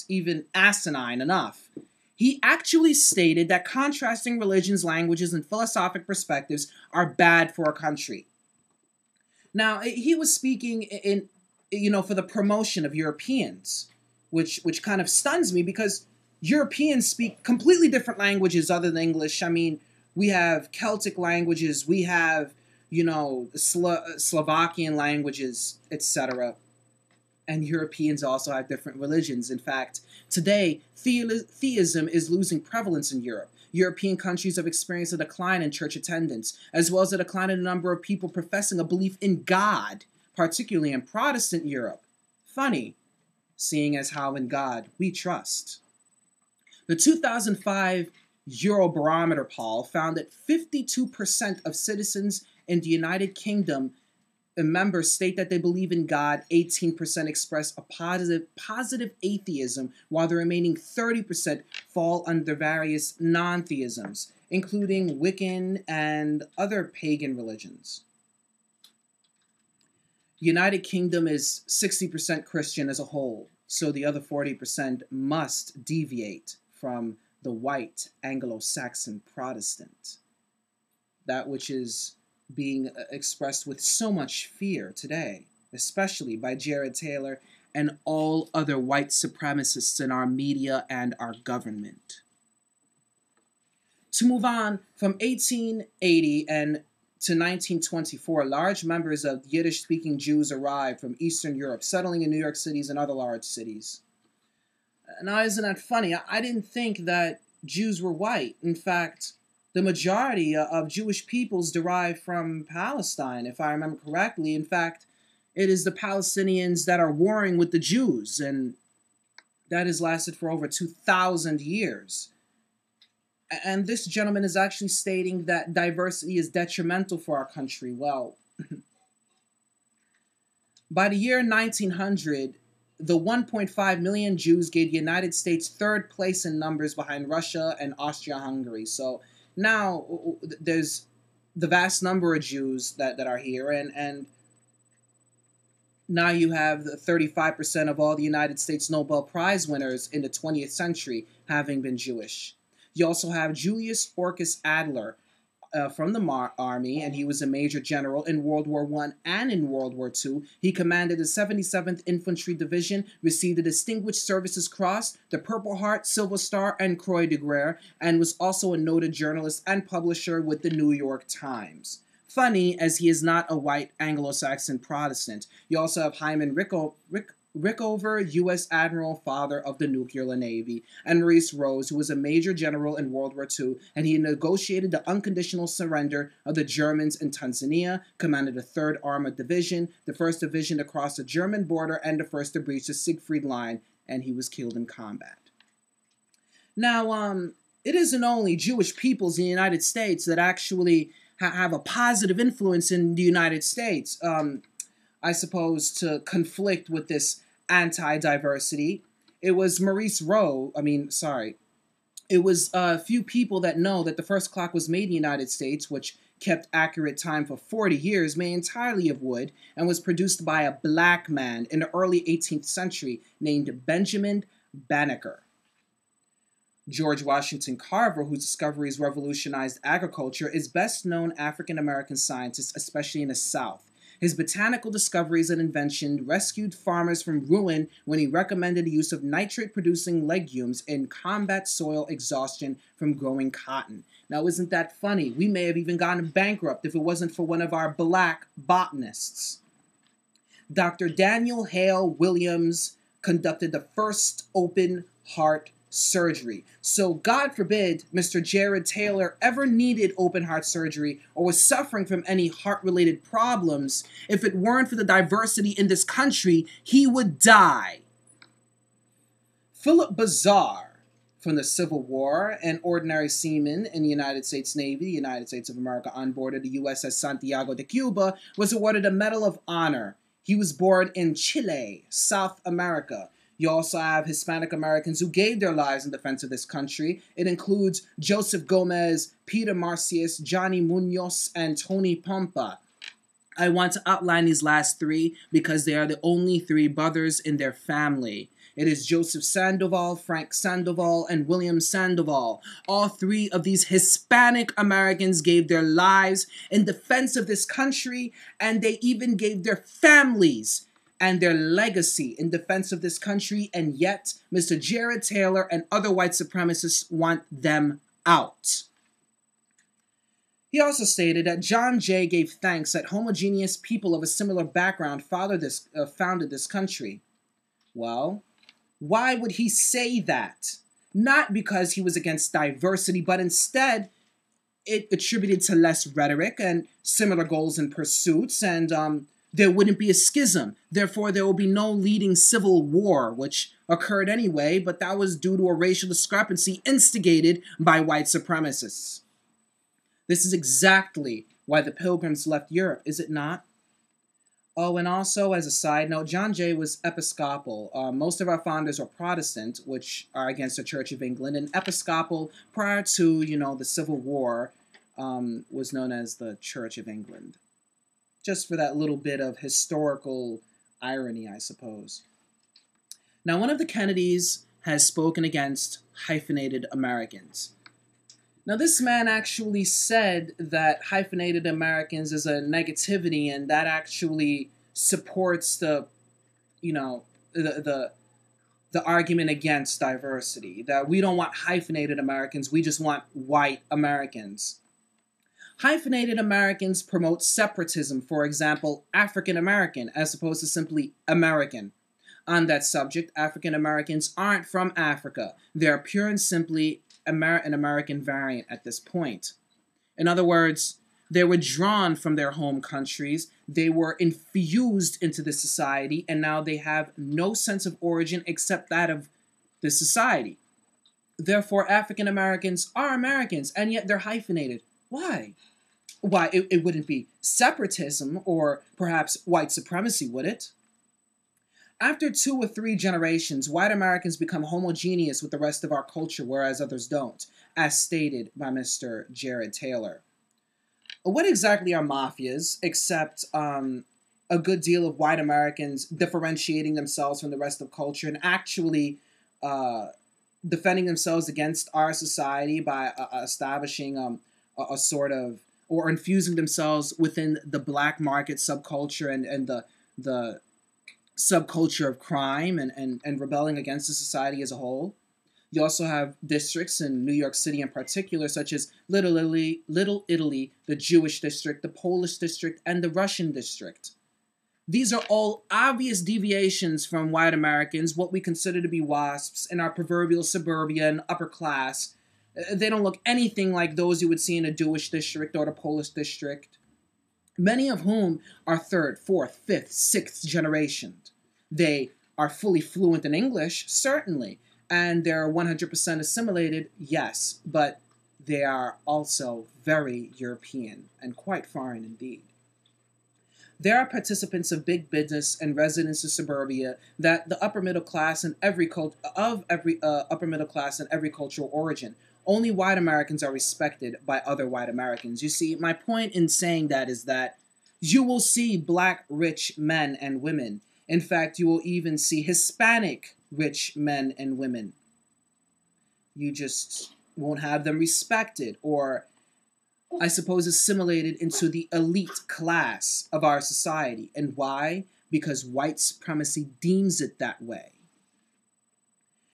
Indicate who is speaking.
Speaker 1: even asinine enough. He actually stated that contrasting religions, languages, and philosophic perspectives are bad for a country. Now, he was speaking for the promotion of Europeans, which kind of stuns me because Europeans speak completely different languages other than English. I mean, we have Celtic languages, we have, Slovakian languages, etc. And Europeans also have different religions. In fact, today, theism is losing prevalence in Europe. European countries have experienced a decline in church attendance, as well as a decline in the number of people professing a belief in God, particularly in Protestant Europe. Funny, seeing as how in God we trust. The 2005 Eurobarometer poll found that 52% of citizens in the United Kingdom and members state that they believe in God. 18% express a positive atheism, while the remaining 30% fall under various non-theisms, including Wiccan and other pagan religions. United Kingdom is 60% Christian as a whole, so the other 40% must deviate from the white Anglo-Saxon Protestant, that which is being expressed with so much fear today, especially by Jared Taylor and all other white supremacists in our media and our government. To move on, from 1880 and to 1924, large numbers of Yiddish-speaking Jews arrived from Eastern Europe, settling in New York cities and other large cities. Now, isn't that funny? I didn't think that Jews were white. In fact, the majority of Jewish peoples derive from Palestine, if I remember correctly. In fact, it is the Palestinians that are warring with the Jews, and that has lasted for over 2,000 years. And this gentleman is actually stating that diversity is detrimental for our country. Well, by the year 1900, the 1.5 million Jews gave the United States third place in numbers behind Russia and Austria-Hungary. So now there's the vast number of Jews that are here, and now you have 35% of all the United States Nobel Prize winners in the 20th century having been Jewish. You also have Julius Orcus Adler from the Army, and he was a major general in World War I and in World War II. He commanded the 77th Infantry Division, received the Distinguished Services Cross, the Purple Heart, Silver Star, and Croix de Guerre, and was also a noted journalist and publisher with the New York Times. Funny, as he is not a white Anglo-Saxon Protestant. You also have Hyman Rickover, U.S. Admiral, father of the nuclear navy, and Maurice Rose, who was a major general in World War II, and he negotiated the unconditional surrender of the Germans in Tanzania, commanded the 3rd Armored Division, the 1st Division to cross the German border, and the 1st to breach the Siegfried Line, and he was killed in combat. Now, it isn't only Jewish peoples in the United States that actually have a positive influence in the United States, I suppose, to conflict with this anti-diversity. It was It was a few people that know that the first clock was made in the United States, which kept accurate time for 40 years, made entirely of wood, and was produced by a black man in the early 18th century named Benjamin Banneker. George Washington Carver, whose discoveries revolutionized agriculture, is best known African-American scientist, especially in the South. His botanical discoveries and invention rescued farmers from ruin when he recommended the use of nitrate-producing legumes in combat soil exhaustion from growing cotton. Now, isn't that funny? We may have even gone bankrupt if it wasn't for one of our black botanists. Dr. Daniel Hale Williams conducted the first open heart surgery. So God forbid Mr. Jared Taylor ever needed open heart surgery or was suffering from any heart-related problems. If it weren't for the diversity in this country, he would die. Philip Bazar, from the Civil War, an ordinary seaman in the United States Navy, the United States of America, on board of the USS Santiago de Cuba, was awarded a Medal of Honor. He was born in Chile, South America. You also have Hispanic Americans who gave their lives in defense of this country. It includes Joseph Gomez, Peter Marcius, Johnny Munoz, and Tony Pompa. I want to outline these last three because they are the only three brothers in their family. It is Joseph Sandoval, Frank Sandoval, and William Sandoval. All three of these Hispanic Americans gave their lives in defense of this country, and they even gave their families and their legacy in defense of this country, and yet Mr. Jared Taylor and other white supremacists want them out. He also stated that John Jay gave thanks that homogeneous people of a similar background founded this country. Well, why would he say that? Not because he was against diversity, but instead it attributed to less rhetoric and similar goals and pursuits, and there wouldn't be a schism. Therefore, there will be no leading civil war, which occurred anyway, but that was due to a racial discrepancy instigated by white supremacists. This is exactly why the Pilgrims left Europe, is it not? Oh, and also, as a side note, John Jay was Episcopal. Most of our founders were Protestant, which are against the Church of England, and Episcopal, prior to, the Civil War, was known as the Church of England. Just for that little bit of historical irony, I suppose. Now, one of the Kennedys has spoken against hyphenated Americans. Now, this man actually said that hyphenated Americans is a negativity, and that actually supports the argument against diversity, that we don't want hyphenated Americans, we just want white Americans. Hyphenated Americans promote separatism, for example, African American, as opposed to simply American. On that subject, African Americans aren't from Africa. They're pure and simply an American variant at this point. In other words, they were drawn from their home countries, they were infused into the society, and now they have no sense of origin except that of the society. Therefore, African Americans are Americans, and yet they're hyphenated. Why? Why, it wouldn't be separatism or perhaps white supremacy, would it? After 2 or 3 generations, white Americans become homogeneous with the rest of our culture, whereas others don't, as stated by Mr. Jared Taylor. What exactly are mafias, except a good deal of white Americans differentiating themselves from the rest of culture and actually defending themselves against our society by establishing a sort of, or infusing themselves within the black market subculture and the subculture of crime and rebelling against the society as a whole. You also have districts in New York City in particular, such as Little Italy, the Jewish district, the Polish district, and the Russian district. These are all obvious deviations from white Americans, what we consider to be WASPs in our proverbial suburbia and upper class. They don't look anything like those you would see in a Jewish district or the Polish district, many of whom are 3rd, 4th, 5th, 6th generation. They are fully fluent in English, certainly, and they're 100% assimilated, yes, but they are also very European and quite foreign indeed. There are participants of big business and residents of suburbia that the upper middle class and every upper middle class and every cultural origin. Only white Americans are respected by other white Americans. You see, my point in saying that is that you will see black rich men and women. In fact, you will even see Hispanic rich men and women. You just won't have them respected or, I suppose, assimilated into the elite class of our society. And why? Because white supremacy deems it that way.